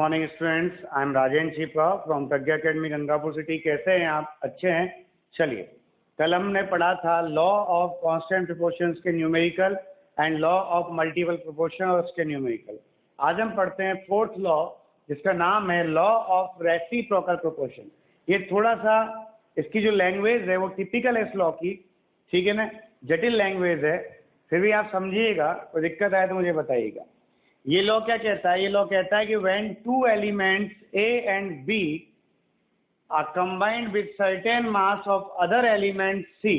Morning students, I am Rajendra Chhipa from Pragya academy Gangapur city. कैसे हैं आप? अच्छे हैं। चलिए, कल हमने पढ़ा था लॉ ऑफ कांस्टेंट प्रोपोर्शंस के numerical and law of multiple proportion और उसके न्यूमेरिकल। आज हम पढ़ते हैं फोर्थ लॉ, जिसका नाम है लॉ ऑफ रेसिप्रोकल प्रोपोर्शन। ये थोड़ा सा इसकी जो लैंग्वेज है वो टिपिकल है इस लॉ की, ठीक है ना, जटिल लैंग्वेज है, फिर भी आप समझिएगा, कोई दिक्कत आए तो मुझे बताइएगा। ये लॉ क्या कहता है? ये लॉ कहता है कि when two elements A and B are combined with certain mass of other element C,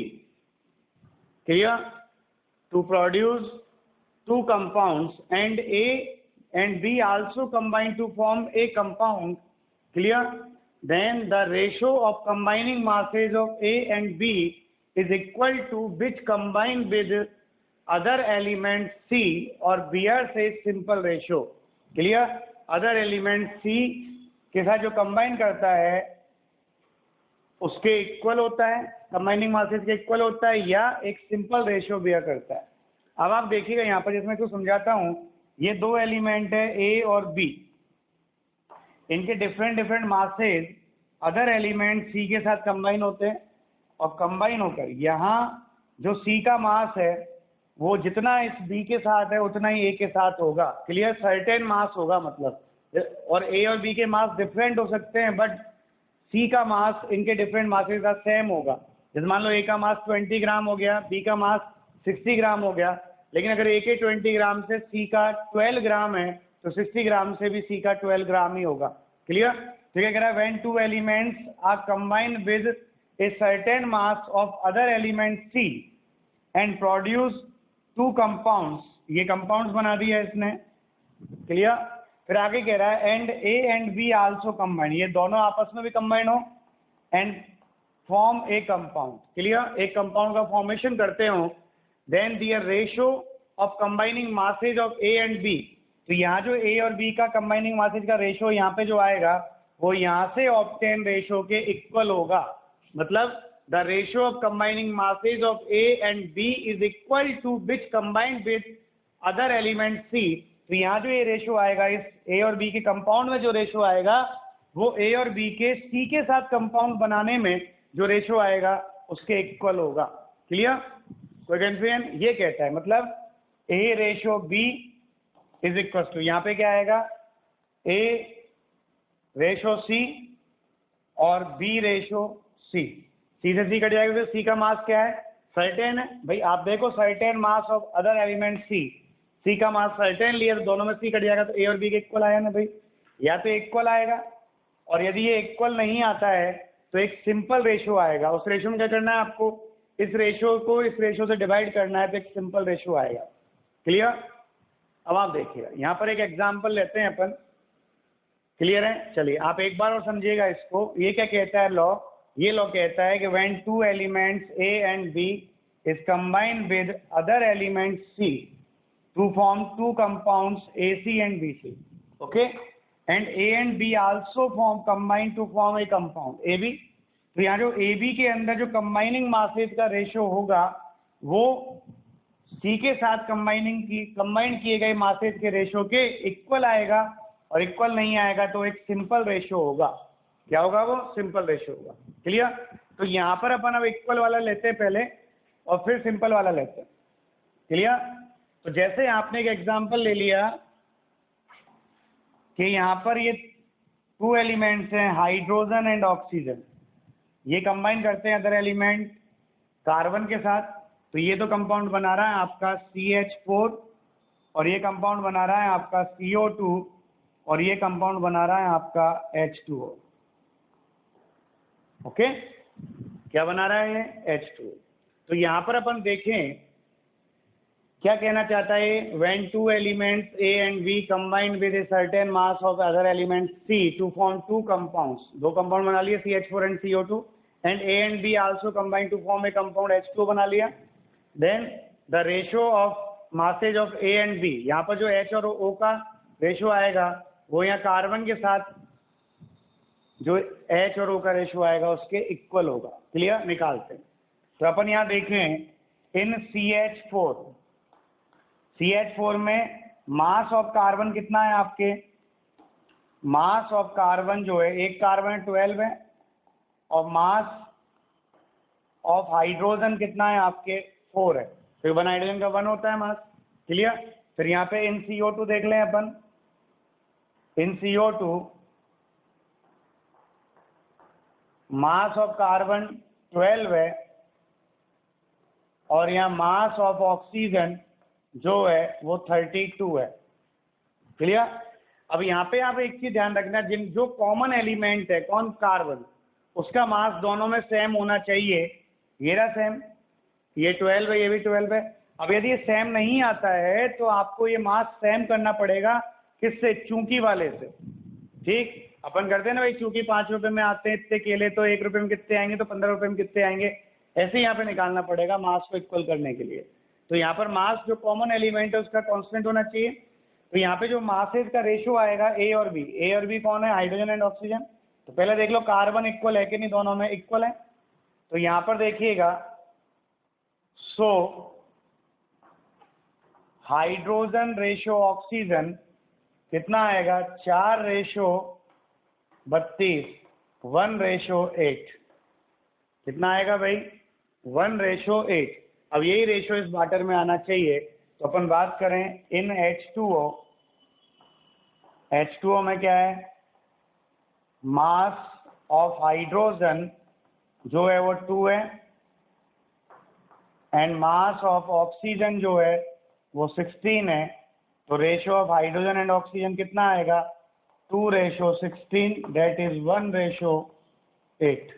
clear, to produce two compounds and A and B also combine to form a compound, clear, then the ratio of combining masses of A and B is equal to which combine with other element C, और Beer says simple ratio, clear, other element C के साथ जो combine करता है उसके equal होता है, combining masses के इक्वल होता है, या एक सिंपल रेशियो बियर करता है। अब आप देखिएगा यहाँ पर, जिसमें तो समझाता हूँ, ये दो एलिमेंट है ए और बी, इनके different different masses other element C के साथ कंबाइन होते हैं, और कंबाइन होकर यहाँ जो सी का मास है वो जितना इस बी के साथ है उतना ही ए के साथ होगा, क्लियर, सर्टेन मास होगा मतलब, और ए और बी के मास डिफरेंट हो सकते हैं बट सी का मास इनके डिफरेंट मासेस का सेम होगा। जैसे मान लो ए का मास 20 ग्राम हो गया, बी का मास 60 ग्राम हो गया, लेकिन अगर ए के 20 ग्राम से सी का 12 ग्राम है तो 60 ग्राम से भी सी का 12 ग्राम ही होगा, क्लियर। ठीक है, कह रहा है when two elements are combined with a certain mass of other element C and produce two compounds, ये कंपाउंड्स बना दिया इसने, क्लियर। फिर आगे कह रहा है and A and B also combine, ये दोनों आपस में भी कंबाइन हो and form a compound, clear, एक कंपाउंड का फॉर्मेशन करते हो, then their ratio of combining masses of A and B, तो यहाँ जो ए और बी का कंबाइनिंग मासेज का रेशियो यहाँ पे जो आएगा वो यहाँ से ऑब्टेन रेशियो के इक्वल होगा, मतलब the ratio of combining masses of A and B is equal to which combined with other element C, तो यहाँ जो ये रेशियो आएगा इस ए और बी के कंपाउंड में जो रेशियो आएगा वो ए और बी के सी के साथ कंपाउंड बनाने में जो रेशियो आएगा उसके इक्वल होगा, क्लियर। कोई कंफ्यूजन? ये कहता है मतलब A ratio B is equal to, यहाँ पे क्या आएगा, ए रेशियो सी और बी रेशियो सी, सी से सी कट जाएगा तो सी का मास क्या है, सर्टेन है भाई। आप देखो certain mass of other element C, C का मास सर्टेन लिया तो दोनों में सी कट जाएगा, तो ए और बी के इक्वल आया ना भाई, या तो इक्वल आएगा, और यदि ये इक्वल नहीं आता है तो एक सिंपल रेशियो आएगा। उस रेशियो में क्या करना है आपको, इस रेशियो को इस रेशियो से डिवाइड करना है तो एक सिंपल रेशियो आएगा, क्लियर। अब आप देखिएगा यहाँ पर एक एग्जांपल लेते हैं अपन, क्लियर है। चलिए आप एक बार और समझिएगा इसको। ये क्या कहता है लॉ? ये लॉ कहता है कि when two elements A and B is combined with other element C to form two compounds A C and B C, okay, and A and B also form combine to form a compound A B, तो यहाँ जो A B के अंदर जो combining masses का ratio होगा वो सी के साथ कंबाइन किए गए मासेज के रेशियो के इक्वल आएगा, और इक्वल नहीं आएगा तो एक सिंपल रेशियो होगा। क्या होगा वो? सिंपल रेशियो होगा, क्लियर। तो यहाँ पर अपन अब इक्वल वाला लेते हैं पहले और फिर सिंपल वाला लेते हैं, क्लियर। तो जैसे आपने एक एग्जाम्पल ले लिया कि यहाँ पर ये टू एलिमेंट्स हैं हाइड्रोजन एंड ऑक्सीजन, ये कंबाइन करते हैं अदर एलिमेंट कार्बन के साथ, तो ये तो कंपाउंड बना रहा है आपका CH4, और ये कंपाउंड बना रहा है आपका CO2, और ये कंपाउंड बना रहा है आपका H2O, ओके। क्या बना रहा है ये? H2O। तो यहाँ पर अपन देखें क्या कहना चाहता है, when two elements A and B combined with a certain mass of other element C to form two compounds, दो कंपाउंड बना लिए CH4 and CO2, and A and B also combine to form a compound H2O बना लिया, then the ratio of masses of A and B, यहाँ पर जो H और O का रेशियो आएगा वो यहाँ कार्बन के साथ जो H और O का रेशियो आएगा उसके इक्वल होगा, क्लियर। निकालते हैं तो अपन यहाँ देखें इन CH4 में मास ऑफ कार्बन कितना है आपके, मास ऑफ कार्बन जो है, एक कार्बन 12 है और मास ऑफ हाइड्रोजन कितना है आपके 4 है, तो 1 हाइड्रोजन का 1 होता है मास। क्लियर। फिर यहाँ पे इन CO2 देख लें अपन, इन CO2 मास ऑफ कार्बन 12 है और यहाँ मास ऑफ ऑक्सीजन जो है वो 32 है। क्लियर। अब यहाँ पे आप एक चीज ध्यान रखना, जिन जो कॉमन एलिमेंट है कौन, कार्बन, उसका मास दोनों में सेम होना चाहिए। ये रहा सेम, ये 12 है, ये भी 12 है। अब यदि ये सेम नहीं आता है तो आपको ये मास सेम करना पड़ेगा, किससे, चूंकि वाले से। ठीक, अपन करते हैं ना भाई, चूंकि 5 रुपए में आते हैं इतने केले, तो 1 रुपए में कितने आएंगे, तो 15 रुपए में कितने आएंगे, ऐसे यहाँ पे निकालना पड़ेगा मास को इक्वल करने के लिए। तो यहाँ पर मास जो कॉमन एलिमेंट है उसका कांस्टेंट होना चाहिए। तो यहाँ पे जो मासेज का रेशियो आएगा ए और बी, ए और बी कौन है, हाइड्रोजन एंड ऑक्सीजन। तो पहले देख लो कार्बन इक्वल है कि नहीं, दोनों में इक्वल है। तो यहाँ पर देखिएगा, सो हाइड्रोजन रेशियो ऑक्सीजन कितना आएगा, 4:32, 1:8। कितना आएगा भाई, 1:8। अब यही रेशियो इस वाटर में आना चाहिए। तो अपन बात करें इन H2O, H2O में क्या है, मास ऑफ हाइड्रोजन जो है वो 2 है एंड मास ऑफ ऑक्सीजन जो है वो 16 है। तो ratio of hydrogen and oxygen कितना आएगा, 2:16, दैट इज 1:8।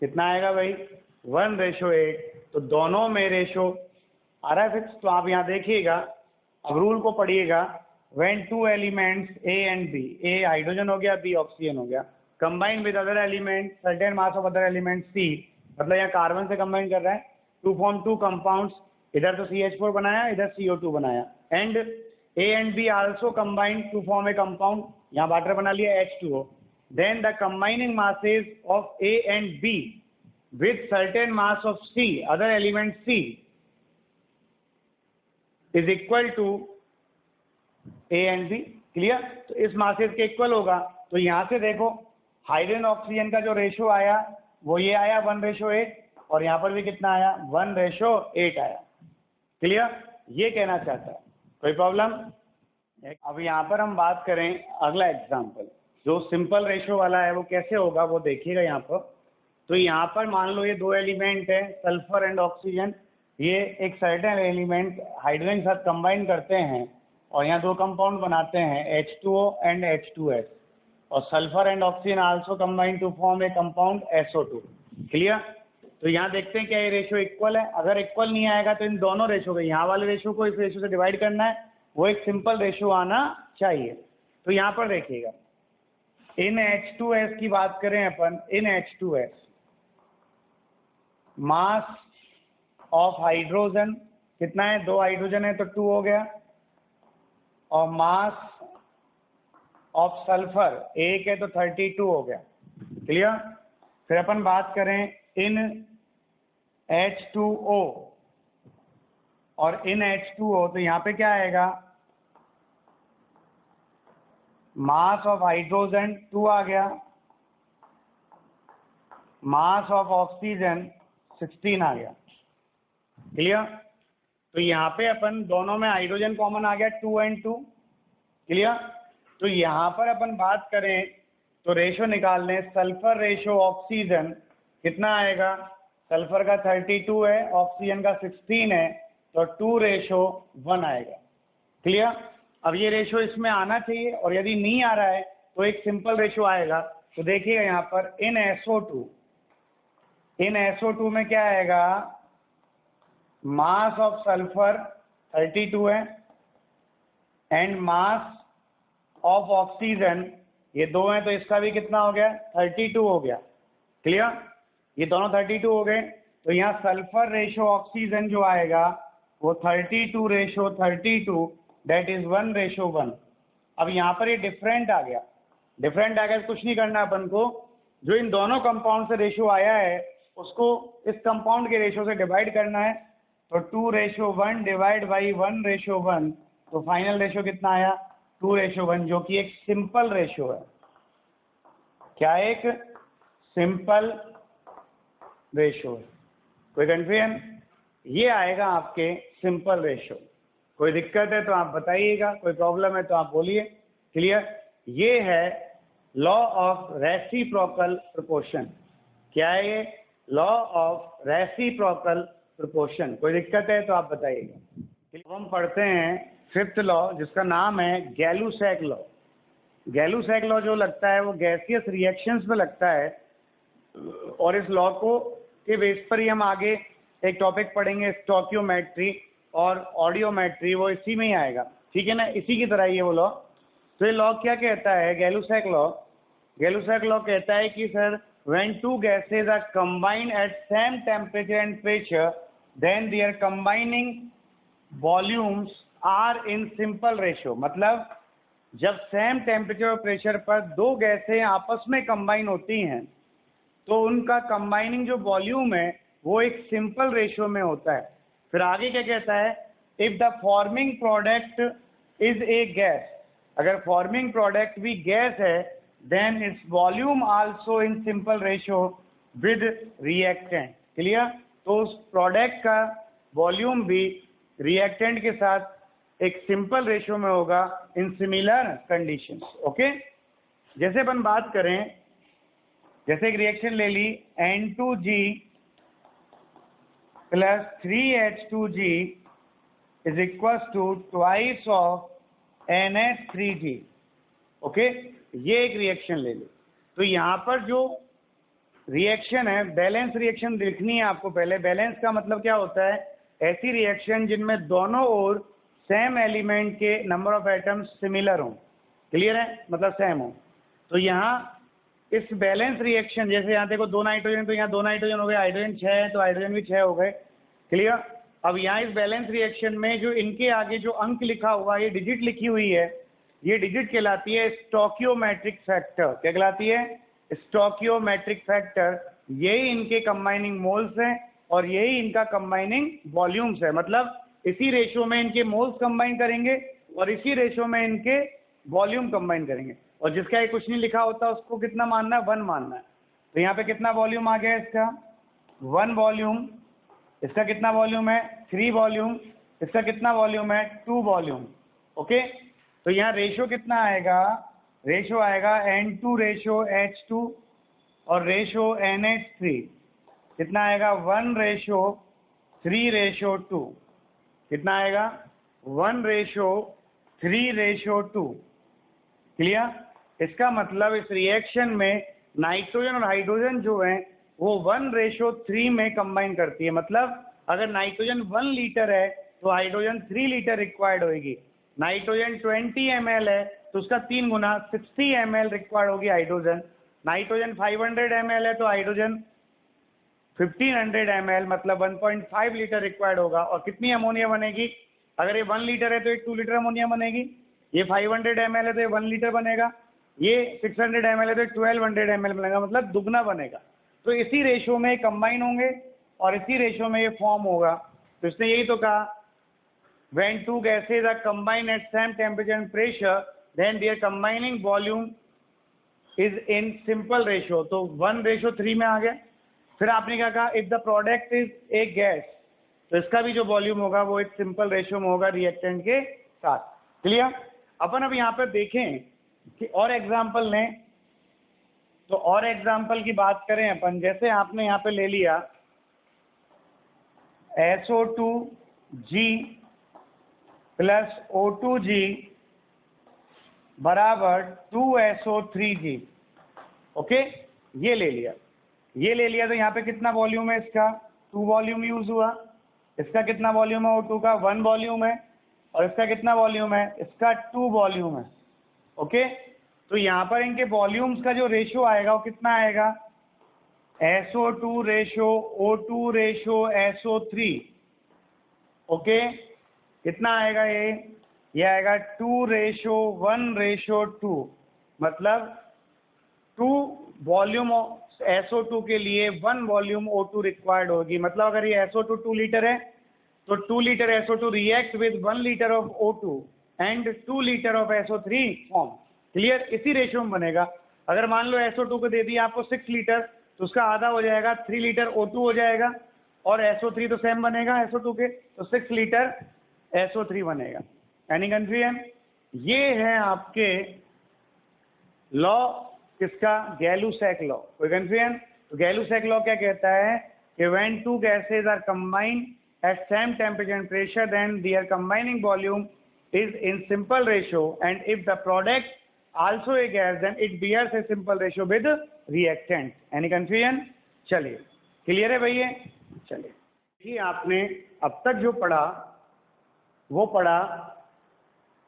कितना आएगा भाई, 1:8। तो दोनों में रेशियो आ रहा है फिक्स। तो आप यहाँ देखिएगा, अब रूल को पढ़िएगा, when 2 elements A and B, A hydrogen हो गया, B ऑक्सीजन हो गया, combine with other element certain mass of other element C, मतलब यहाँ कार्बन से कंबाइन कर रहा है, टू फॉर्म 2 कंपाउंड्स, इधर तो CH4 बनाया, इधर CO2 बनाया, and A and B also combine to form a compound, यहाँ वाटर बना लिया H2O, then the combining masses of A and B with certain mass of C, other element C, is equal to A and B। Clear. तो इस masses के equal होगा। तो यहाँ से देखो हाइड्रोजन ऑक्सीजन का जो रेशियो आया वो ये आया 1:8, और यहाँ पर भी कितना आया, 1:8 आया। क्लियर, ये कहना चाहता है। कोई प्रॉब्लम। अब यहाँ पर हम बात करें अगला एग्जाम्पल, जो सिंपल रेशियो वाला है वो कैसे होगा वो देखिएगा यहाँ पर। तो यहाँ पर मान लो ये 2 एलिमेंट है, सल्फर एंड ऑक्सीजन, ये एक सर्टेन एलिमेंट हाइड्रोजन के साथ कंबाइन करते हैं और यहाँ 2 कंपाउंड बनाते हैं, H2O एंड H2S, और sulphur and oxygen also combine to form a compound SO2। Clear. तो यहाँ देखते हैं क्या ये रेशियो इक्वल है। अगर इक्वल नहीं आएगा तो इन दोनों रेशियो को, यहाँ वाले रेशियो को इस रेशियो से डिवाइड करना है, वो एक सिंपल रेशियो आना चाहिए। तो यहाँ पर देखिएगा, इन H2S की बात करें अपन, इन H2S मास ऑफ हाइड्रोजन कितना है, 2 हाइड्रोजन है तो 2 हो गया, और मास ऑफ सल्फर 1 है तो 32 हो गया। क्लियर। फिर अपन बात करें इन H2O और इन H2O, तो यहाँ पे क्या आएगा, मास ऑफ हाइड्रोजन 2 आ गया, मास ऑफ ऑक्सीजन 16 आ गया। क्लियर। तो यहाँ पे अपन दोनों में हाइड्रोजन कॉमन आ गया, 2 and 2। क्लियर। तो यहाँ पर अपन बात करें तो रेशो निकाल लें, सल्फर रेशो ऑक्सीजन कितना आएगा, सल्फर का 32 है, ऑक्सीजन का 16 है, तो 2:1 आएगा। क्लियर। अब ये रेशो इसमें आना चाहिए, और यदि नहीं आ रहा है तो एक सिंपल रेशो आएगा। तो देखिएगा यहाँ पर इन SO2, इन SO2 में क्या आएगा, मास ऑफ सल्फर 32 है एंड मास ऑफ ऑक्सीजन ये 2 हैं, तो इसका भी कितना हो गया, 32 हो गया। क्लियर। ये दोनों 32 हो गए। तो यहाँ सल्फर रेशो ऑक्सीजन जो आएगा वो 32:32, दैट इज 1:1। अब यहाँ पर ये डिफरेंट आ गया, डिफरेंट आ गया तो कुछ नहीं करना अपन को, जो इन दोनों कंपाउंड से रेशियो आया है उसको इस कंपाउंड के रेशियो से डिवाइड करना है। तो 2:1 डिवाइड बाई 1:1, तो फाइनल रेशियो कितना आया, 2:1 जो कि एक सिंपल रेशियो है। क्या एक सिंपल रेशियो है? कोई कंफ्यूजन? ये आएगा आपके सिंपल रेशियो। कोई दिक्कत है तो आप बताइएगा, कोई प्रॉब्लम है तो आप बोलिए। क्लियर? ये है लॉ ऑफ रेसिप्रोकल प्रोपोर्शन। क्या है ये? Law of reciprocal proportion. कोई दिक्कत है तो आप बताइएगा। अब हम पढ़ते हैं फिफ्थ लॉ, जिसका नाम है गैलू-सैक लॉ। गैलू-सैक लॉ जो लगता है वो गैसियस रिएक्शंस में लगता है, और इस लॉ को के बेस पर ही हम आगे एक टॉपिक पढ़ेंगे, स्टोकियोमेट्री और ऑडियोमेट्री, वो इसी में ही आएगा। ठीक है ना, इसी की तरह ही है वो लॉ। तो ये लॉ क्या कहता है? गैलू-सैक लॉ। गैलू-सैक लॉ कहता है कि sir, when two gases are combined at same temperature and pressure, then their combining volumes are in simple ratio। मतलब जब सेम टेम्परेचर और प्रेशर पर दो गैसें आपस में कंबाइन होती हैं तो उनका कंबाइनिंग जो वॉल्यूम है वो एक सिंपल रेशियो में होता है। फिर आगे क्या कहता है? If the forming product is a gas, अगर फॉर्मिंग प्रोडक्ट भी गैस है, then its volume also in simple ratio with reactant. Clear? तो उस प्रोडक्ट का वॉल्यूम भी रिएक्टेंट के साथ एक सिंपल रेशियो में होगा इन सिमिलर कंडीशंस। ओके, जैसे अपन बात करें, जैसे एक रिएक्शन ले ली N2G plus 3H2G is equal to twice of NH3G। Okay, ये एक रिएक्शन ले ली। तो यहाँ पर जो रिएक्शन है, बैलेंस रिएक्शन लिखनी है आपको पहले। बैलेंस का मतलब क्या होता है? ऐसी रिएक्शन जिनमें दोनों ओर सेम एलिमेंट के नंबर ऑफ एटम्स सिमिलर हों। क्लियर है? मतलब सेम हो। तो यहाँ इस बैलेंस रिएक्शन, जैसे यहाँ देखो 2 नाइट्रोजन, तो यहाँ 2 नाइट्रोजन हो गए, हाइड्रोजन 6 है तो हाइड्रोजन भी 6 हो गए। क्लियर? अब यहाँ इस बैलेंस रिएक्शन में जो इनके आगे जो अंक लिखा हुआ, ये डिजिट लिखी हुई है, ये डिजिट कहलाती है स्टोकियोमेट्रिक फैक्टर। क्या कहलाती है? स्टोकियोमेट्रिक फैक्टर। यही इनके कंबाइनिंग मोल्स हैं और यही इनका कंबाइनिंग वॉल्यूम्स है। मतलब इसी रेशियो में इनके मोल्स कंबाइन करेंगे और इसी रेशियो में इनके वॉल्यूम कंबाइन करेंगे। और जिसका ये कुछ नहीं लिखा होता उसको कितना मानना है? 1 मानना है। तो यहाँ पे कितना वॉल्यूम आ गया इसका? 1 वॉल्यूम। इसका कितना वॉल्यूम है? 3 वॉल्यूम। इसका कितना वॉल्यूम है? 2 वॉल्यूम। ओके, तो यहाँ रेशियो कितना आएगा? रेशियो आएगा N2:H2 और रेशियो NH3 कितना आएगा? 1:3:2। कितना आएगा? 1:3:2। क्लियर? इसका मतलब इस रिएक्शन में नाइट्रोजन और हाइड्रोजन जो है वो 1:3 में कंबाइन करती है। मतलब अगर नाइट्रोजन 1 लीटर है तो हाइड्रोजन 3 लीटर रिक्वायर्ड होगी। नाइट्रोजन 20 ml है तो उसका 3 गुना 60 ml रिक्वायर्ड होगी हाइड्रोजन। नाइट्रोजन 500 ml है तो हाइड्रोजन 1500 ml मतलब 1.5 लीटर रिक्वायर्ड होगा। और कितनी अमोनिया बनेगी? अगर ये 1 लीटर है तो ये 2 लीटर अमोनिया बनेगी। ये 500 ml है तो ये 1 लीटर बनेगा। ये 600 ml है तो 1200 ml बनेगा, मतलब दुगना बनेगा। तो इसी रेशियो में कंबाइन होंगे और इसी रेशियो में ये फॉर्म होगा। तो इसने यही तो कहा, when two gases are combined at same temperature and pressure, then their combining volume is in simple ratio। तो 1:3 में आ गया। फिर आपने क्या कहा? If the product is a gas, तो इसका भी जो वॉल्यूम होगा वो एक सिंपल रेशियो में होगा रिएक्टेंट के साथ। क्लियर? अपन अब यहाँ पर देखें कि और एग्जाम्पल लें, तो और एग्जाम्पल की बात करें अपन, जैसे आपने यहाँ पे ले लिया SO2G प्लस O2G बराबर 2SO3G। ओके, ये ले लिया। ये ले लिया तो यहाँ पे कितना वॉल्यूम है इसका? 2 वॉल्यूम यूज हुआ। इसका कितना वॉल्यूम है? O2 का 1 वॉल्यूम है। और इसका कितना वॉल्यूम है? इसका 2 वॉल्यूम है। ओके, तो यहाँ पर इनके वॉल्यूम्स का जो रेशियो आएगा वो कितना आएगा? SO2:O2:SO3। ओके, कितना आएगा ये आएगा 2:1:2। मतलब 2 वॉल्यूम SO2 के लिए 1 वॉल्यूम O2 रिक्वायर्ड होगी। मतलब अगर ये SO2 2 लीटर है तो 2 litre SO2 react with 1 litre of O2 and 2 litre of SO3 form. Clear? इसी रेशियो में बनेगा। अगर मान लो SO2 को दे दिया आपको 6 लीटर, तो उसका आधा हो जाएगा 3 लीटर O2 हो जाएगा, और SO3 तो सेम बनेगा SO2 के, तो 6 लीटर SO3 बनेगा। Any confusion? ये है आपके लॉ किसका? Gay Lussac law. कोई कंफ्यूजन? तो गैलुसैक लॉ क्या कहता है कि when two gases are combined at same temperature and pressure, then their combining volume is in simple ratio, and if the product also a gas, then it bears a simple ratio with reactant. Any confusion? चलिए, clear है भैया? चलिए, देखिए आपने अब तक जो पढ़ा वो पढ़ा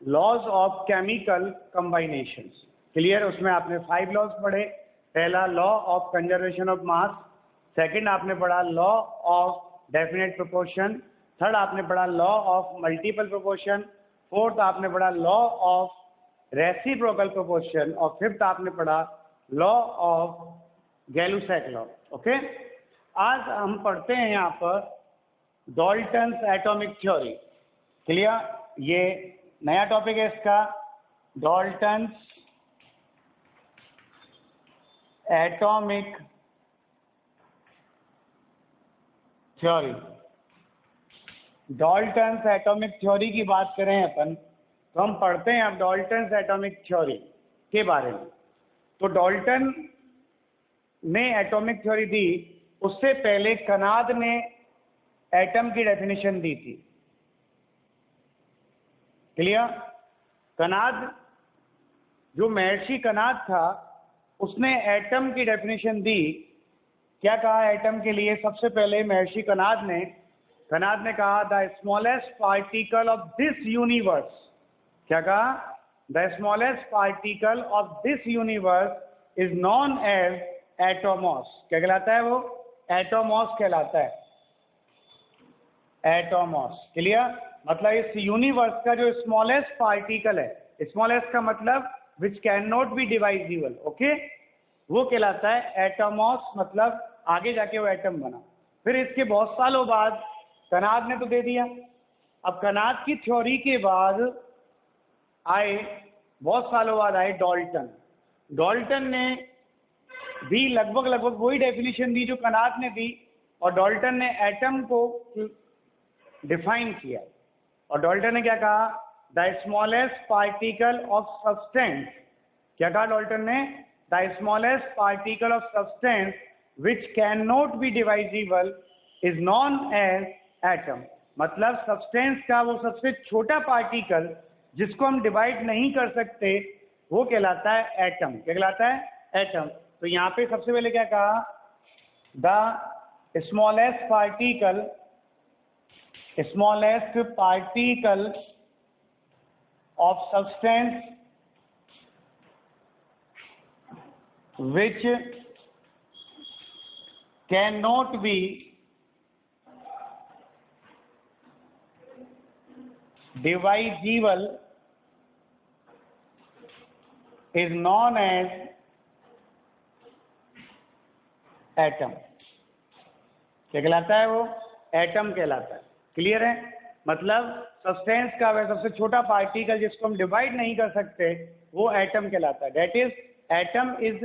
लॉज ऑफ केमिकल कम्बाइनेशंस। क्लियर? उसमें आपने 5 लॉज पढ़े। पहला law of conservation of mass, second आपने पढ़ा law of definite proportion, third आपने पढ़ा law of multiple proportion, fourth आपने पढ़ा लॉ ऑफ रेसिप्रोकल प्रोपोर्शन, और फिफ्थ आपने पढ़ा लॉ ऑफ गैलुसैक लॉ। ओके, आज हम पढ़ते हैं यहाँ पर डाल्टन्स एटॉमिक थ्योरी। क्लियर? ये नया टॉपिक है इसका, Dalton's atomic theory. Dalton's atomic theory की बात करें अपन, तो हम पढ़ते हैं अब डाल्टन्स एटॉमिक थ्योरी के बारे में। तो डाल्टन ने एटॉमिक थ्योरी दी, उससे पहले कनाद ने एटम की डेफिनेशन दी थी। क्लियर? कनाद, जो महर्षि कनाद था, उसने एटम की डेफिनेशन दी। क्या कहा एटम के लिए? सबसे पहले महर्षि कनाद ने कहा the smallest particle of this universe. क्या कहा? The smallest particle of this universe is known as atomos. क्या कहलाता है वो? एटोमॉस कहलाता है, एटोमॉस। क्लियर? मतलब इस यूनिवर्स का जो स्मॉलेस्ट पार्टिकल है, स्मॉलेस्ट का मतलब which can not be divisible, okay, वो कहलाता है एटोमॉस। मतलब आगे जाके वो एटम बना। फिर इसके बहुत सालों बाद कनाद ने तो दे दिया। अब कनाद की थ्योरी के बाद आए, बहुत सालों बाद आए डाल्टन। डाल्टन ने भी लगभग वही डेफिनेशन दी जो कनाद ने दी, और डाल्टन ने एटम को डिफाइन किया। और डाल्टन ने क्या कहा? The smallest particle of substance. क्या कहा डाल्टन ने? The smallest particle of substance which can not be divisible is known as atom. मतलब सब्सटेंस का वो सबसे छोटा पार्टिकल जिसको हम डिवाइड नहीं कर सकते, वो कहलाता है एटम। क्या कहलाता है? एटम। तो यहाँ पे सबसे पहले क्या कहा? The smallest particle of substance which cannot be divisible is known as atom. क्या कहलाता है वो? एटम कहलाता है। क्लियर है? मतलब सब्सटेंस का वह सबसे छोटा पार्टिकल जिसको हम डिवाइड नहीं कर सकते, वो एटम कहलाता है। That is atom is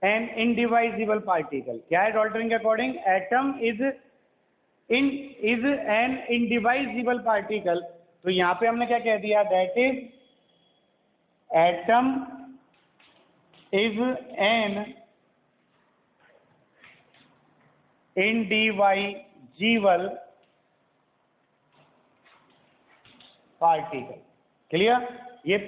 an indivisible particle. क्या है डाल्टन के according? Atom is an indivisible particle. तो यहाँ पे हमने क्या कह दिया? That is atom is an indivisible particle. Clear? ये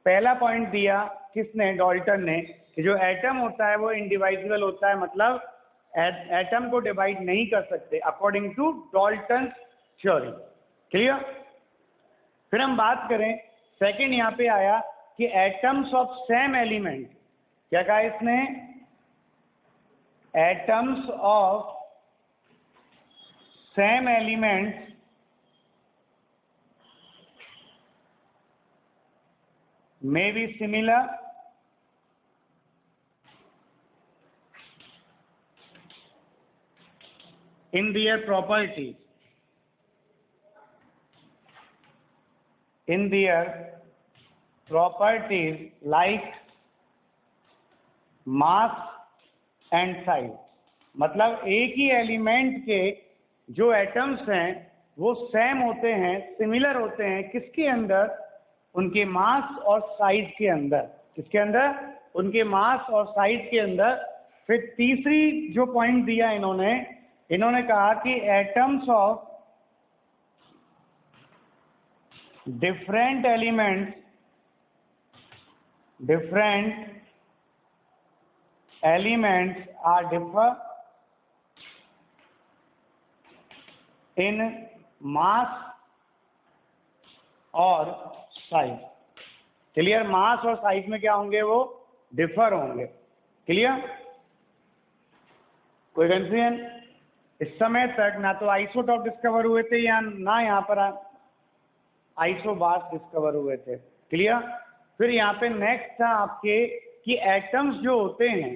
पहला पॉइंट दिया किसने? डाल्टन ने, कि जो एटम होता है वो इनडिवाइजिबल होता है, मतलब एटम को डिवाइड नहीं कर सकते according to Dalton's theory. Clear? फिर हम बात करें, सेकंड यहाँ पे आया कि एटम्स ऑफ सेम एलिमेंट। क्या कहा इसने? Atoms of same elements may be similar in their properties in their properties like mass and size। मतलब एक ही एलिमेंट के जो एटम्स हैं वो सेम होते हैं, सिमिलर होते हैं, किसके अंदर? उनके मास और साइज के अंदर। किसके अंदर? उनके मास और साइज के अंदर। फिर तीसरी जो पॉइंट दिया इन्होंने कहा कि atoms of different elements are differ in mass और साइज। क्लियर? मास और साइज में क्या होंगे? वो डिफर होंगे। क्लियर? कोई कंफ्यूजन? इस समय तक ना तो आइसोटॉप डिस्कवर हुए थे या ना यहाँ पर आइसोबार्स डिस्कवर हुए थे। क्लियर? फिर यहाँ पे नेक्स्ट था आपके कि एटम्स जो होते हैं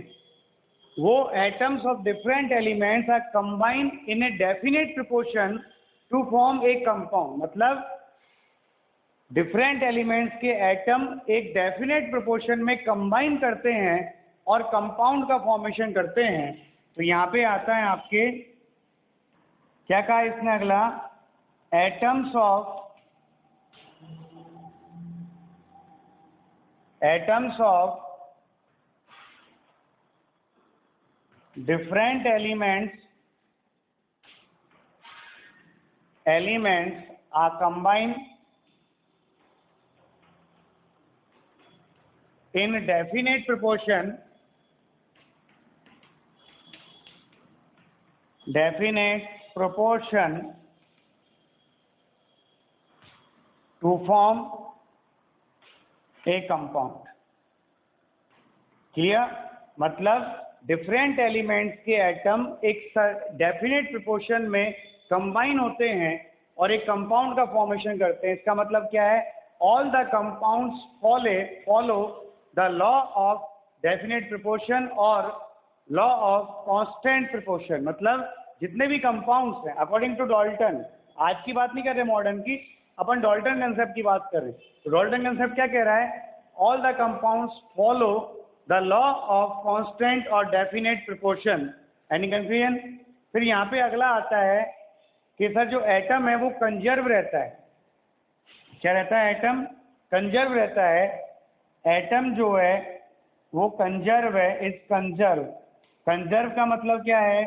वो atoms of different elements are combined in a definite proportion to form a compound. मतलब डिफरेंट एलिमेंट्स के एटम एक डेफिनेट प्रोपोर्शन में कंबाइन करते हैं और कंपाउंड का फॉर्मेशन करते हैं। तो यहाँ पे आता है आपके, क्या कहा इसने अगला? Atoms of different elements are combined in definite proportion to form A compound. Clear? मतलब डिफरेंट एलिमेंट्स के एटम एक डेफिनेट प्रोपोर्शन में कंबाइन होते हैं और एक कंपाउंड का फॉर्मेशन करते हैं। इसका मतलब क्या है? All the compounds follow the law of definite proportion और लॉ ऑफ कांस्टेंट प्रोपोर्शन। मतलब जितने भी कंपाउंड्स हैं अकॉर्डिंग टू डाल्टन, आज की बात नहीं कर रहे मॉडर्न की, अपन डाल्टन कंसेप्ट की बात कर रहे हैं। तो डाल्टन कंसेप्ट क्या कह रहा है? All the compounds follow the law of constant और डेफिनेट प्रोपोर्शन। Any confusion? फिर यहाँ पे अगला आता है कि सर जो एटम है वो कंजर्व रहता है। क्या रहता है? एटम कंजर्व रहता है। एटम जो है वो कंजर्व है, इज कंजर्व। कंजर्व का मतलब क्या है?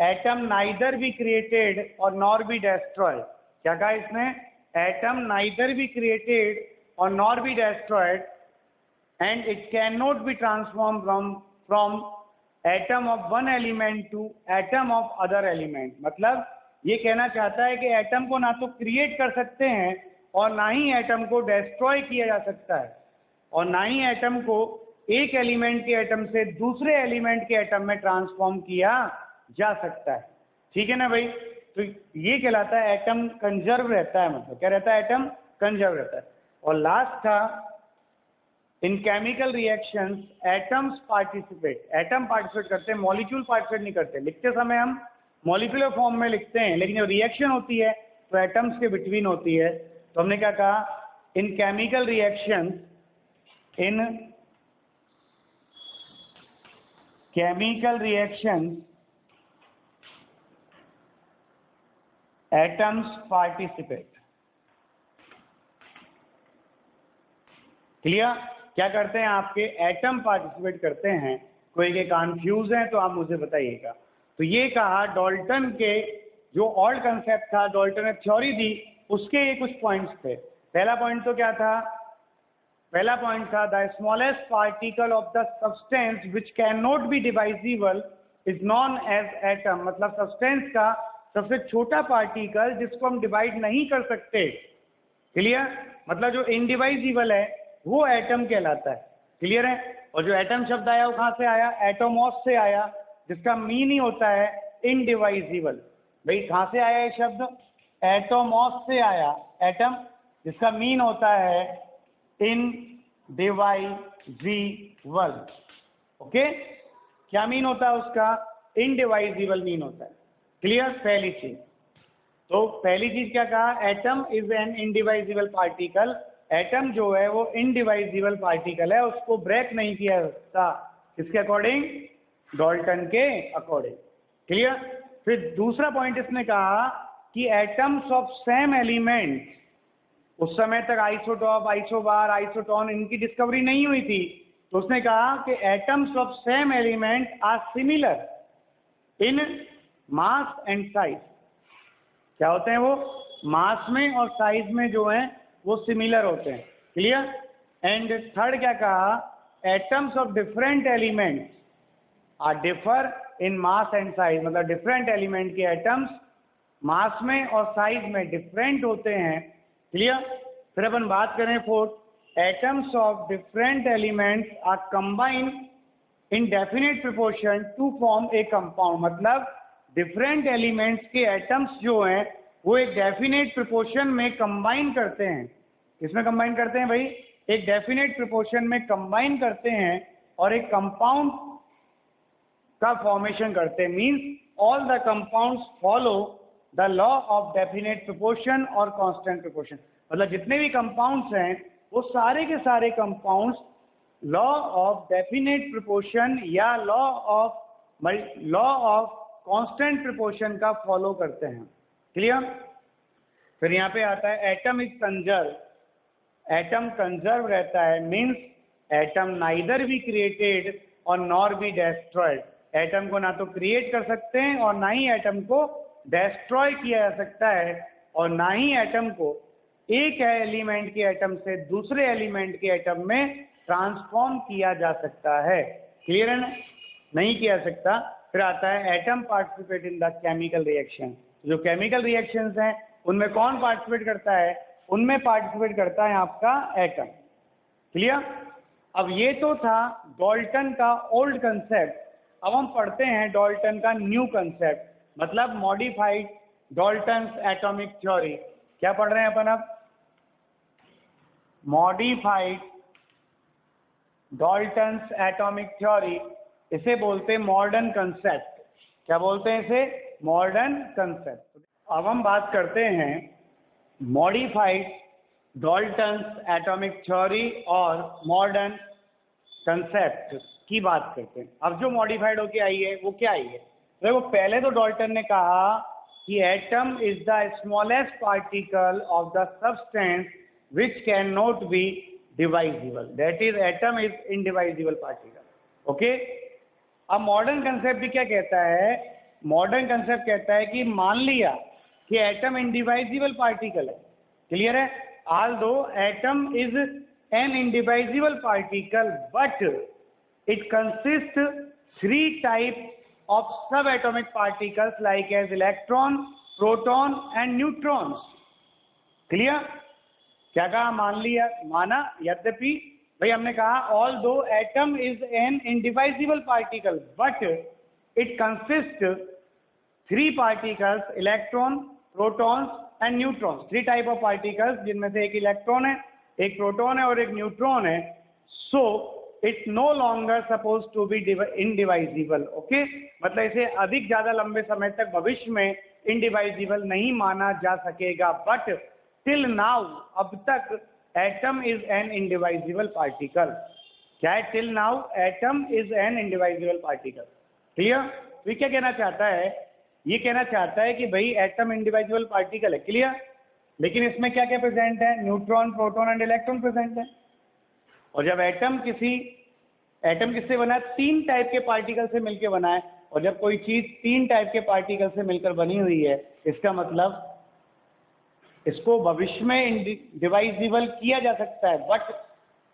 एटम नाइदर बी क्रिएटेड और नॉर बी डेस्ट्रॉय। क्या कहा इसने? Atom neither be created or nor be destroyed and it cannot be transformed from atom of one element to atom of other element। मतलब ये कहना चाहता है कि एटम को ना तो क्रिएट कर सकते हैं और ना ही एटम को डिस्ट्रॉय किया जा सकता है और ना ही एटम को एक एलिमेंट के एटम से दूसरे एलिमेंट के एटम में ट्रांसफॉर्म किया जा सकता है। ठीक है ना भाई? तो ये कहलाता है एटम कंजर्व रहता है। मतलब क्या रहता है? एटम कंजर्व रहता है। और लास्ट था इन chemical reactions atoms participate. Atom participate करते हैं, मॉलिक्यूल पार्टिसिपेट नहीं करते। लिखते समय हम मॉलिक्यूलर फॉर्म में लिखते हैं, लेकिन जब रिएक्शन होती है तो एटम्स के बिटवीन होती है। तो हमने क्या कहा? इन chemical reactions atoms participate. Clear? क्या करते हैं आपके? एटम पार्टिसिपेट करते हैं। कोई के कंफ्यूज है तो आप मुझे बताइएगा। तो ये कहा डाल्टन के जो ओल्ड कंसेप्ट था, डाल्टन ने थ्योरी दी, उसके ये कुछ पॉइंट्स थे। पहला पॉइंट तो क्या था? पहला पॉइंट था the smallest particle of the substance which can not be divisible is known as atom. मतलब सब्सटेंस का सबसे छोटा पार्टिकल जिसको हम डिवाइड नहीं कर सकते। क्लियर? मतलब जो इनडिवाइजिबल है वो एटम कहलाता है। क्लियर है? और जो एटम शब्द आया वो कहाँ से आया? एटोमॉस से आया, जिसका मीन ही होता है इनडिवाइजिबल। भाई कहाँ से आया ये शब्द? एटोमॉस से आया। एटम जिसका मीन होता है इनडिवाइजिबल। ओके? क्या मीन होता है उसका? इनडिवाइजिबल मीन होता है। क्लियर? पहली चीज। तो पहली चीज क्या कहा, atom is an indivisible particle. Atom जो है वो इनडिवाइजिबल पार्टिकल है, उसको ब्रेक नहीं किया जा सकता। किसके अकॉर्डिंग? डाल्टन के अकॉर्डिंग। क्लियर? फिर दूसरा पॉइंट इसने कहा कि एटम्स ऑफ सेम एलिमेंट, उस समय तक आइसोटॉप, आइसोबार, आइसोटोन इनकी डिस्कवरी नहीं हुई थी, तो उसने कहा कि atoms of same element are similar in mass and size. क्या होते हैं वो? मास में और साइज में जो है वो सिमिलर होते हैं। क्लियर? एंड थर्ड क्या कहा, atoms of different elements are differ in mass and size, मतलब डिफरेंट एलिमेंट के एटम्स मास में और साइज में डिफरेंट होते हैं। क्लियर? फिर अपन बात करें fourth, atoms of different elements are combined in definite proportion to form a compound, मतलब डिफरेंट एलिमेंट्स के एटम्स जो हैं वो एक डेफिनेट प्रोपोर्शन में कंबाइन करते हैं। किसमें कंबाइन करते हैं भाई? एक डेफिनेट प्रोपोर्शन में कंबाइन करते हैं और एक कंपाउंड का फॉर्मेशन करते हैं। Means all the compounds follow the law of definite proportion और कांस्टेंट प्रोपोर्शन, मतलब जितने भी कंपाउंड्स हैं वो सारे के सारे compounds law of definite proportion या लॉ ऑफ कांस्टेंट प्रोपोर्शन का फॉलो करते हैं। क्लियर? फिर यहाँ पे आता है atom is conserve. Atom conserve रहता है, means atom neither be created और नॉर बी डेस्ट्रॉयड। एटम को ना तो क्रिएट कर सकते हैं और ना ही एटम को डेस्ट्रॉय किया जा सकता है, और ना ही एटम को एक एलिमेंट के एटम से दूसरे एलिमेंट के एटम में ट्रांसफॉर्म किया जा सकता है। क्लियर है ना? नहीं किया जा सकता। फिर आता है atom participate in the chemical reaction. जो केमिकल रिएक्शंस हैं उनमें कौन पार्टिसिपेट करता है? उनमें पार्टिसिपेट करता है आपका एटम। क्लियर? अब ये तो था डाल्टन का ओल्ड कंसेप्ट। अब हम पढ़ते हैं डाल्टन का न्यू कंसेप्ट, मतलब मॉडिफाइड डाल्टन्स एटॉमिक थ्योरी। क्या पढ़ रहे हैं अपन अब? मॉडिफाइड डाल्टन्स एटॉमिक थ्योरी, इसे बोलते हैं मॉडर्न कंसेप्ट। क्या बोलते हैं इसे? Modern concept. अब हम बात करते हैं मॉडिफाइड डाल्टन्स एटॉमिक थ्योरी और मॉडर्न कंसेप्ट की बात करते हैं। अब जो मॉडिफाइड होके आई है वो क्या आई है? देखो, पहले तो डाल्टन ने कहा कि atom is the smallest particle of the substance which can not be divisible, that is atom is indivisible particle. Okay? अब मॉडर्न कंसेप्ट भी क्या कहता है? मॉडर्न कंसेप्ट कहता है कि मान लिया कि एटम इंडिवाइजिबल पार्टिकल है। क्लियर है? Although atom is an indivisible particle but it consist 3 types of subatomic particles like as electron, proton and neutrons. Clear? क्या कहा? मान लिया, माना, यद्यपि भाई हमने कहा although atom is an indivisible particle but it consists 3 particles, electron, protons and neutrons. 3 type of particles जिनमें से एक इलेक्ट्रॉन है, एक प्रोटॉन है और एक न्यूट्रॉन है। So it's no longer suppose to be indivisible. Okay? मतलब इसे अधिक ज्यादा लंबे समय तक भविष्य में इनडिवाइजिबल नहीं माना जा सकेगा। बट टिल नाउ, अब तक atom is an indivisible particle. क्या है? Till now atom is an indivisible particle. Clear? तो ये क्या कहना चाहता है? ये कहना चाहता है कि भाई एटम इंडिवाइजिबल पार्टिकल है। क्लियर? लेकिन इसमें क्या क्या प्रेजेंट है? Neutron, proton and electron present है। और जब एटम किससे बना है? 3 टाइप के पार्टिकल से मिलकर बना है। और जब कोई चीज 3 टाइप के पार्टिकल से मिलकर बनी हुई है, इसका मतलब इसको भविष्य में इनडिवाइजिबल किया जा सकता है। बट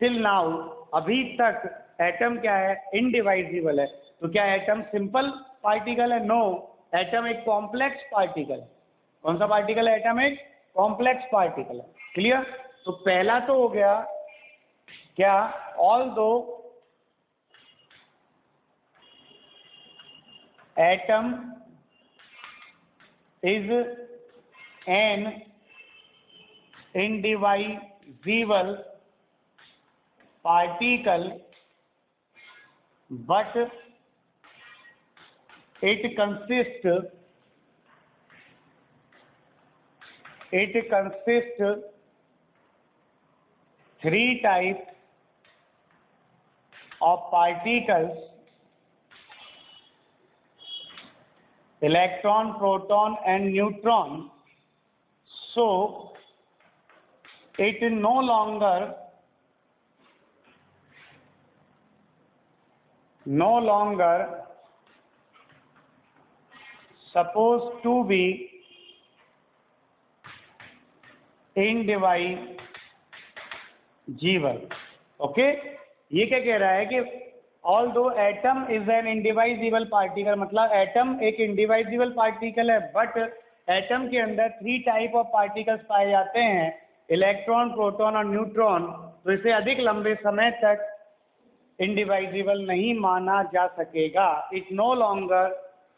टिल नाउ, अभी तक एटम क्या है? इनडिवाइजिबल है। तो क्या एटम सिंपल पार्टिकल है? नो, एटम एक कॉम्प्लेक्स पार्टिकल है। कौन सा पार्टिकल है? एटम एक कॉम्प्लेक्स पार्टिकल है। क्लियर? तो पहला तो हो गया क्या? Although atom is N indivisible particle but it consists it consists three types of particles: electron, proton and neutron. So it no longer supposed to be indivisible. Okay, ये क्या कह रहा है कि ऑल दो atom is an indivisible particle, मतलब atom एक इंडिवाइजिबल particle है, बट एटम के अंदर थ्री टाइप ऑफ पार्टिकल्स पाए जाते हैं, इलेक्ट्रॉन, प्रोटॉन और न्यूट्रॉन, तो इसे अधिक लंबे समय तक इंडिवाइजिबल नहीं माना जा सकेगा। It no longer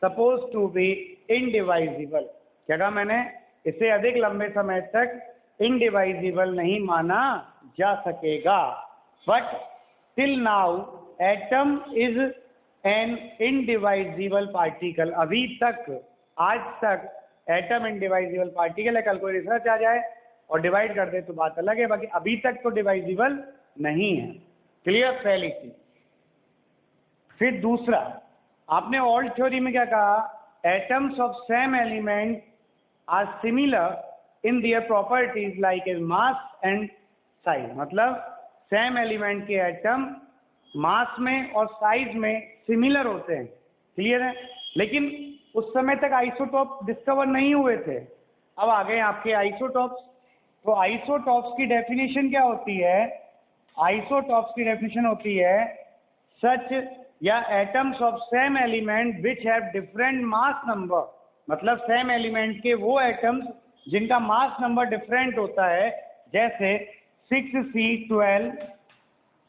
suppose to be indivisible. क्या कहा मैंने? इसे अधिक लंबे समय तक इंडिवाइजिबल नहीं माना जा सकेगा। But till now atom is an indivisible particle. अभी तक, आज तक एटम इंडिवाइजिबल पार्टिकल है। कल कोई रिसर्च आ जाए और डिवाइड कर दे तो बात अलग है, बाकी अभी तक तो डिवाइजिबल नहीं है। क्लियर? पहली चीज। फिर दूसरा, आपने ओल्ड थ्योरी में क्या कहा? Atoms of same element are similar in their properties like as mass and size. मतलब सेम एलिमेंट के एटम मास में और साइज में सिमिलर होते हैं। क्लियर है? लेकिन उस समय तक आइसोटॉप डिस्कवर नहीं हुए थे। अब आ गए आपके आइसोटॉप्स। तो आइसोटॉप्स की डेफिनेशन क्या होती है? आइसोटॉप्स की डेफिनेशन होती है सच या atoms of same element which have different mass number. मतलब सेम एलिमेंट के वो एटम्स जिनका मास नंबर डिफरेंट होता है, जैसे 6C12,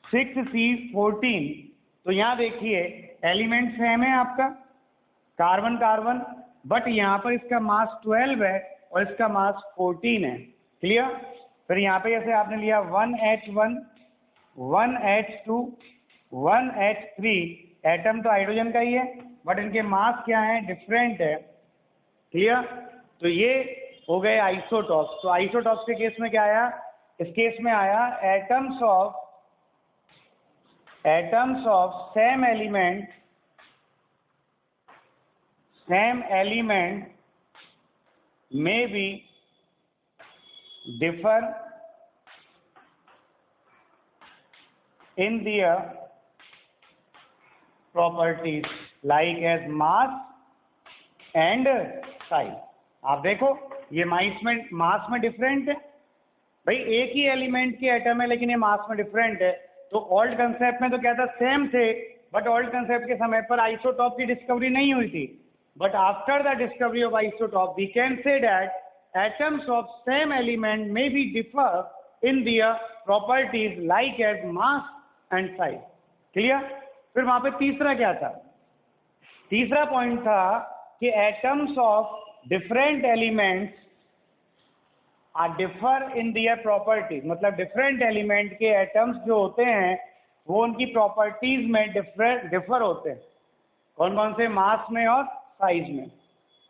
6C14। तो यहाँ देखिए एलिमेंट सेम है आपका, कार्बन कार्बन, बट यहाँ पर इसका मास 12 है और इसका मास 14 है। क्लियर? फिर यहाँ पे जैसे आपने लिया 1H1, 1H2, 1H3, एटम तो हाइड्रोजन का ही है, बट इनके मास क्या है? डिफरेंट है। क्लियर? तो ये हो गए आइसोटॉप्स। तो आइसोटॉप्स के केस में क्या आया? इस केस में आया atoms of same element may be differ in their properties like as mass and size। आप देखो ये मास में डिफरेंट है भाई, एक ही एलिमेंट के एटम है लेकिन ये मास में डिफरेंट है। तो ओल्ड कंसेप्ट में तो क्या था? सेम थे, बट ओल्ड कंसेप्ट के समय पर आइसोटॉप की डिस्कवरी नहीं हुई थी। But after the discovery of isotope, we can say that atoms of same element may be differ in their properties like as mass and size। Clear? फिर वहां पे तीसरा क्या था? तीसरा पॉइंट था कि atoms of different elements are differ in their properties। मतलब डिफरेंट एलिमेंट के एटम्स जो होते हैं वो उनकी प्रॉपर्टीज में डिफर होते हैं। कौन कौन से? मास में और साइज में।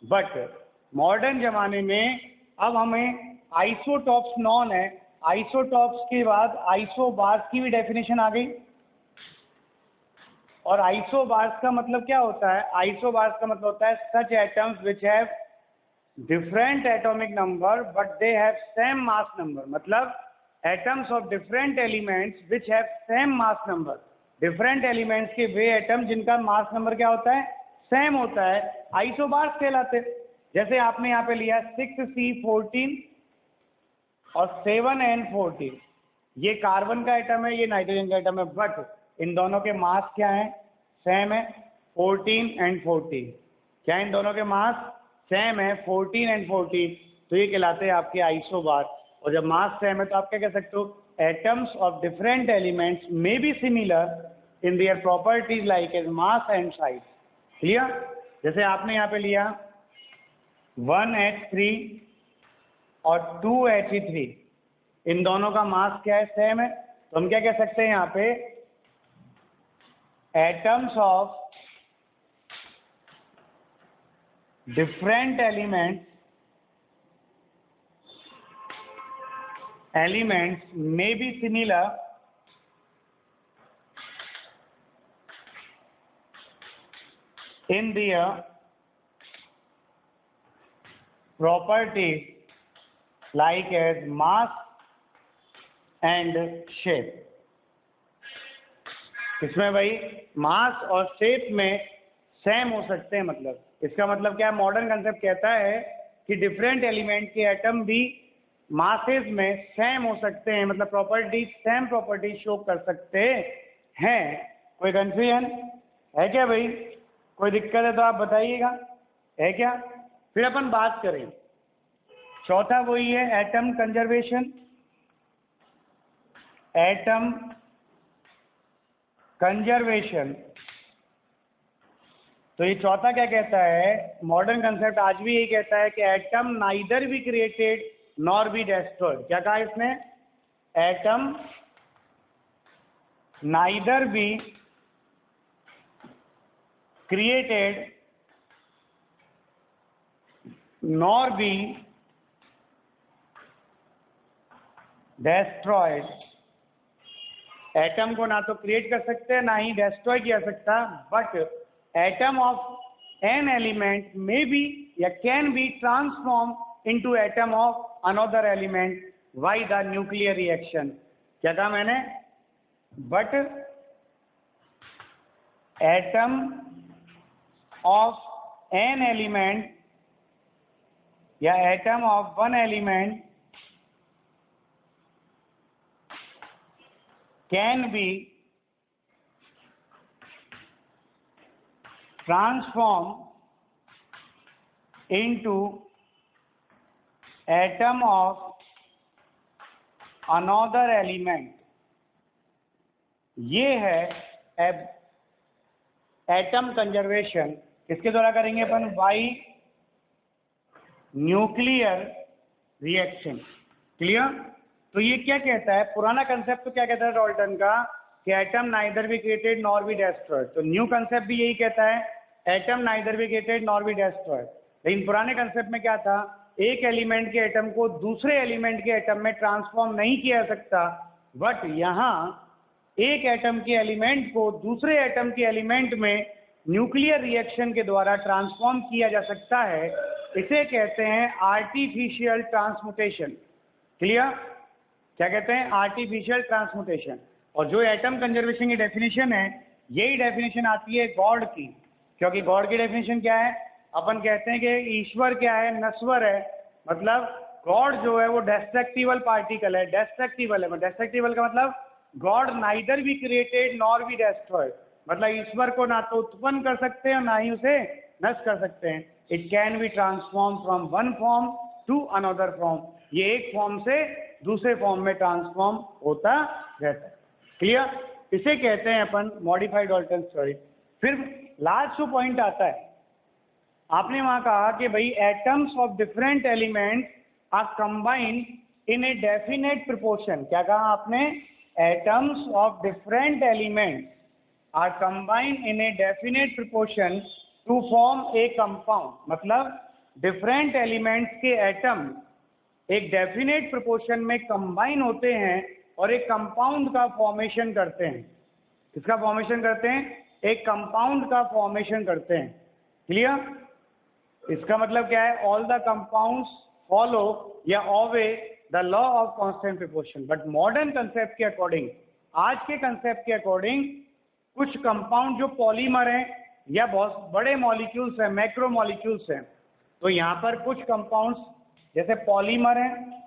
बट मॉडर्न जमाने में अब हमें आइसोटॉप्स नॉन है, आइसोटॉप्स के बाद आइसोबार्स की भी डेफिनेशन आ गई। और आइसोबार्स का मतलब क्या होता है? आइसोबार्स का मतलब होता है such atoms which have different atomic number but they have same mass number. मतलब atoms of different elements which have same mass number. Different elements के वे एटम जिनका मास नंबर क्या होता है? सेम होता है, आइसोबार्स कहलाते। जैसे आपने यहाँ पे लिया 6C14 और 7N14, ये कार्बन का एटम है, ये नाइट्रोजन का एटम है, बट इन दोनों के मास क्या है? सेम है, 14 and 14। क्या इन दोनों के मास सेम है, 14 and 14? तो ये कहलाते हैं आपके आइसोबार। और जब मास सेम है तो आप क्या कह सकते हो? Atoms of different elements may be similar in their properties like as mass and size. Clear? जैसे आपने यहाँ पे लिया 1H3 और 2He3, इन दोनों का मास क्या है? सेम है। तो हम क्या कह सकते हैं यहाँ पे? Atoms of different elements elements may be similar in their properties like as mass and shape. इसमें भाई मास और शेप में सेम हो सकते हैं, मतलब इसका मतलब क्या है, मॉडर्न कंसेप्ट कहता है कि डिफरेंट एलिमेंट के एटम भी मासेस में सेम हो सकते हैं, मतलब प्रॉपर्टी सेम प्रॉपर्टी शो कर सकते हैं। कोई कंफ्यूजन है क्या भाई? कोई दिक्कत है तो आप बताइएगा, है क्या? फिर अपन बात करें चौथा, वही है एटम कंजर्वेशन। एटम कंजर्वेशन, तो ये चौथा क्या कहता है, मॉडर्न कंसेप्ट आज भी यही कहता है कि atom neither be created nor be destroyed. क्या कहा इसने? Atom neither be created nor be destroyed. Atom को ना तो क्रिएट कर सकते हैं ना ही डेस्ट्रॉय किया सकता, but atom of an element may be या can be transform into atom of another element by the nuclear reaction. क्या कहा मैंने? But atom of an element या atom of one element can be transformed into atom of another element। ये है atom conservation. किसके द्वारा करेंगे अपन? By nuclear reaction. क्लियर? तो ये क्या कहता है, पुराना कंसेप्ट तो क्या कहता है डाल्टन का कि atom neither be created nor be destroyed. तो न्यू कंसेप्ट भी यही कहता है, atom neither be created nor be destroyed. लेकिन पुराने कंसेप्ट में क्या था, एक एलिमेंट के एटम को दूसरे एलिमेंट के एटम में ट्रांसफॉर्म नहीं किया जा सकता, बट यहाँ एक एटम के एलिमेंट को दूसरे एटम के एलिमेंट में न्यूक्लियर रिएक्शन के द्वारा ट्रांसफॉर्म किया जा सकता है। इसे कहते हैं आर्टिफिशियल ट्रांसम्यूटेशन। क्लियर? क्या कहते हैं? Artificial transmutation. और जो एटम कंजर्वेशन की डेफिनेशन है, यही डेफिनेशन आती है गॉड की, क्योंकि गॉड की डेफिनेशन क्या है? अपन कहते हैं कि ईश्वर क्या है? नश्वर है। मतलब गॉड जो है वो डेस्ट्रक्टिबल पार्टिकल है, डेस्ट्रक्टिबल है। डेस्ट्रक्टिबल का मतलब God neither be created nor be destroyed. मतलब ईश्वर को ना तो उत्पन्न कर सकते हैं ना ही उसे नष्ट कर सकते हैं। It can be transform from one form to another form. ये एक फॉर्म से दूसरे फॉर्म में ट्रांसफॉर्म होता रहता है। क्लियर? इसे कहते हैं अपन मॉडिफाइड डाल्टन थ्योरी। फिर लास्ट जो पॉइंट आता है, आपने वहां कहा कि भाई atoms of different elements are combined in a definite proportion. क्या कहा आपने? Atoms of different elements are combined in a definite proportion to form a compound. मतलब डिफरेंट एलिमेंट्स के एटम एक डेफिनेट प्रोपोर्शन में कंबाइन होते हैं और एक कंपाउंड का फॉर्मेशन करते हैं। किसका फॉर्मेशन करते हैं? एक कंपाउंड का फॉर्मेशन करते हैं। क्लियर? इसका मतलब क्या है? ऑल द कंपाउंड्स फॉलो या obey the law of constant proportion. But modern concept के अकॉर्डिंग, आज के कंसेप्ट के अकॉर्डिंग, कुछ कंपाउंड जो पॉलीमर हैं या बहुत बड़े मॉलिक्यूल्स हैं, मैक्रो मॉलिक्यूल्स हैं, तो यहाँ पर कुछ कंपाउंड्स जैसे पॉलीमर हैं,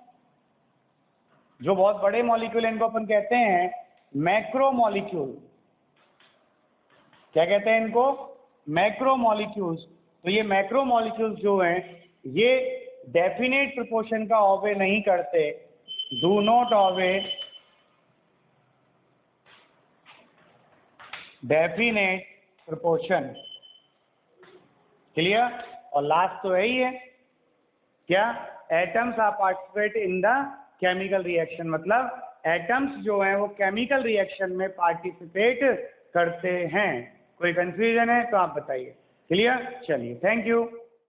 जो बहुत बड़े मॉलिक्यूल, इनको अपन कहते हैं मैक्रो मॉलिक्यूल। क्या कहते हैं इनको? Macro molecules. तो ये मैक्रो मॉलिक्यूल्स जो हैं ये डेफिनेट प्रोपोर्शन का ऑवे नहीं करते, do not obey definite proportion. Clear? और लास्ट तो यही है, क्या? Atoms are participate in the chemical reaction. मतलब एटम्स जो हैं वो केमिकल रिएक्शन में पार्टिसिपेट करते हैं। कोई कंफ्यूजन है तो आप बताइए। क्लियर? चलिए, थैंक यू।